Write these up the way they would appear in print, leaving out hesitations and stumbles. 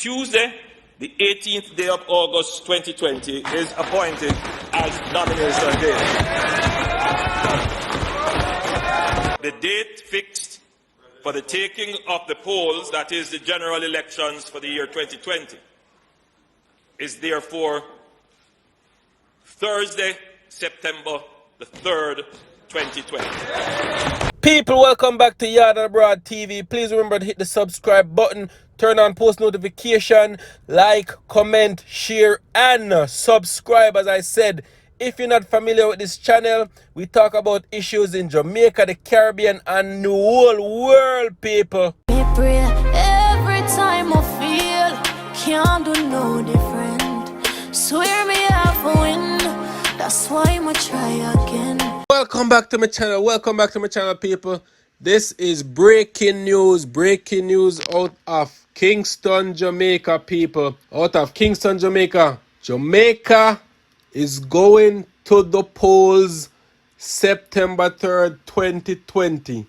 Tuesday, the 18th day of August 2020 is appointed as nomination day. The date fixed for the taking of the polls, that is the general elections for the year 2020, is therefore Thursday, September the 3rd, 2020. People, welcome back to Yard and Abroad TV. Please remember to hit the subscribe button, turn on post notification, like, comment, share, and subscribe. As I said, if you're not familiar with this channel, we talk about issues in Jamaica, the Caribbean, and the whole world, people. Every time I feel can't do no different. Swear me have a win. That's why I'ma try again. Welcome back to my channel, people. This is breaking news out of Kingston, Jamaica, people. Out of Kingston, Jamaica. Jamaica is going to the polls September 3rd, 2020.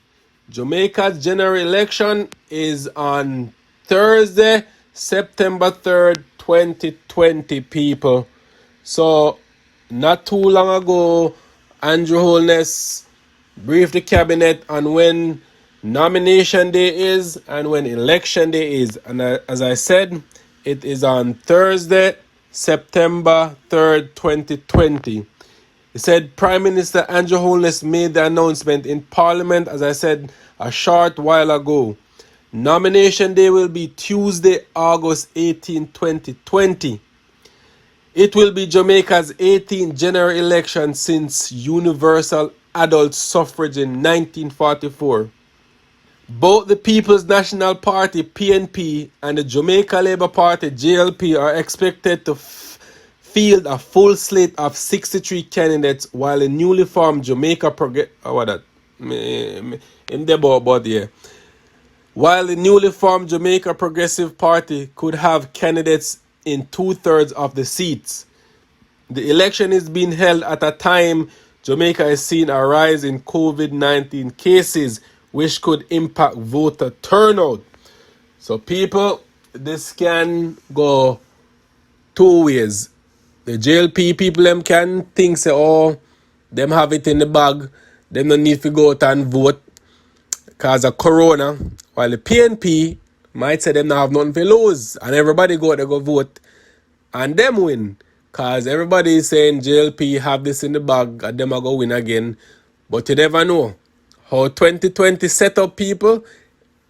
Jamaica's general election is on Thursday, September 3rd, 2020, people. So, not too long ago, Andrew Holness briefed the cabinet on when nomination day is and when election day is. And as I said, it is on Thursday, September 3rd, 2020. He said Prime Minister Andrew Holness made the announcement in Parliament, as I said a short while ago. Nomination day will be Tuesday, August 18, 2020. It will be Jamaica's 18th general election since universal adult suffrage in 1944. Both the People's National Party, PNP, and the Jamaica Labour Party, JLP, are expected to field a full slate of 63 candidates, while the newly formed Jamaica While the newly formed Jamaica Progressive Party could have candidates in 2/3 of the seats. The election is being held at a time Jamaica is seeing a rise in COVID-19 cases, which could impact voter turnout. So people, this can go two ways. The JLP people, them can think, say, oh, them have it in the bag, them don't need to go out and vote because of corona, while the PNP might say them not have nothing to lose, and everybody go out there go vote and them win, because everybody is saying JLP have this in the bag and them are going to win again. But you never know how 2020 set up, people.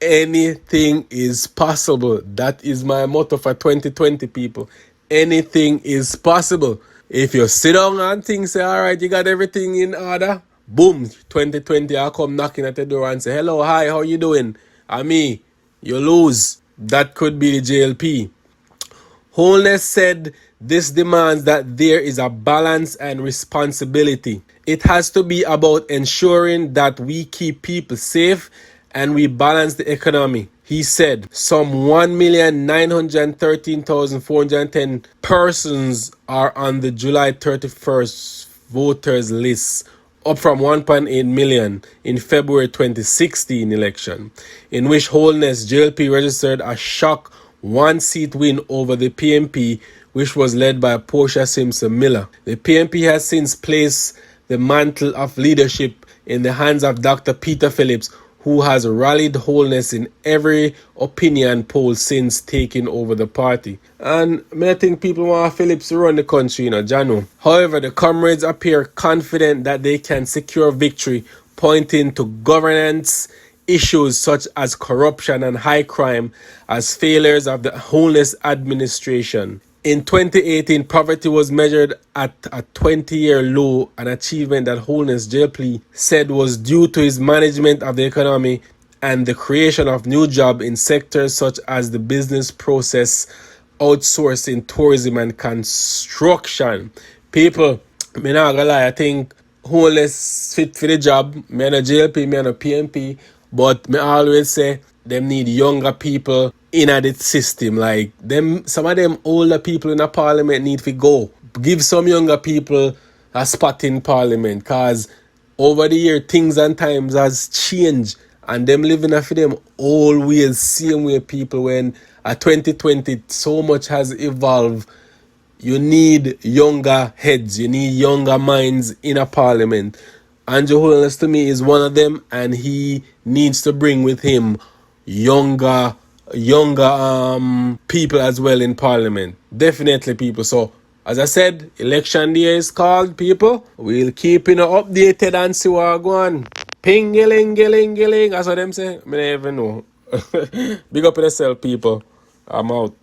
Anything is possible. That is my motto for 2020, people. Anything is possible. If you sit down and think, say, all right, you got everything in order, boom, 2020 I'll come knocking at the door and say, hello, hi, how you doing? And me, you lose. That could be the JLP. Holness said this demands that there is a balance and responsibility. It has to be about ensuring that we keep people safe and we balance the economy. He said some 1,913,410 persons are on the July 31st voters list, up from 1.8 million in February 2016 election, in which Holness JLP registered a shock one-seat win over the PNP, which was led by Portia Simpson Miller. The PNP has since placed the mantle of leadership in the hands of Dr. Peter Phillips, who has rallied Holness in every opinion poll since taking over the party. And I think people want Phillips to run the country, Jano. However, the comrades appear confident that they can secure victory, pointing to governance issues such as corruption and high crime as failures of the Holness administration. In 2018, poverty was measured at a 20-year low, an achievement that Holness JLP said was due to his management of the economy and the creation of new jobs in sectors such as the business process, outsourcing, tourism, and construction. People, me not gonna lie, I think Holness fit for the job. Me and a JLP, me and a PNP, but me always say them need younger people in the system. Like them, some of them older people in the parliament need to go. Give some younger people a spot in parliament, cause over the year things and times has changed, and them living after them always same way people when At 2020, so much has evolved. You need younger heads, you need younger minds in a parliament. Andrew Holness to me is one of them, and he needs to bring with him younger people as well in parliament. Definitely people. So as I said, election day is called, people. We'll keep updated and see what go on. Ping-a-ling-a-ling-a-ling. That's what them say. I don't even know. Big up yourself, people. I'm out.